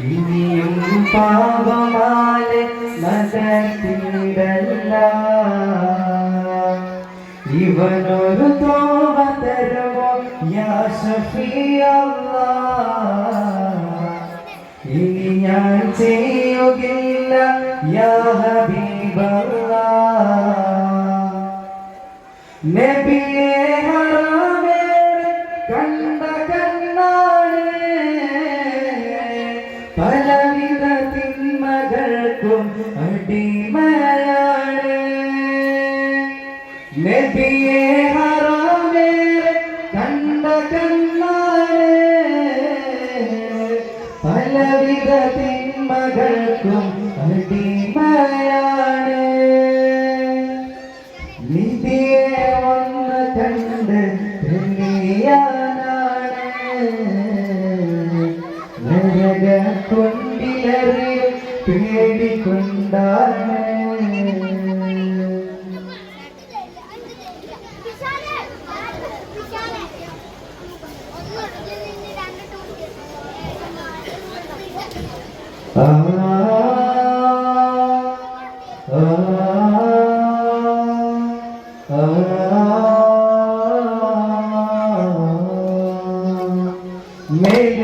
ഇനിയും പാപമാലെ നടത്തിയിടല്ല. ഇവനൊരു തോവ തരുമോ യാ ശഫീഅല്ലാഹ്. ഇനി ഞാൻ ചെയ്യുകയില്ല യാ ഹബീബല്ലാഹ്. നബിയേ ഹറാമേറെ കണ്ട കണ്ണാണ്, പലവിധ തിന്മകൾക്കും അടിമയാണ്. നബിയേ ഹറാമേറെ കണ്ട കണ്ണാണ്, പലവിധ തിന്മകൾക്കും അടിമയാണ്. നിധിയെ വന്ന് കണ്ട് തെളിയാനാണ്, നരക കൊണ്ടിലറിയും പേടിക്കൊണ്ടാണ്. May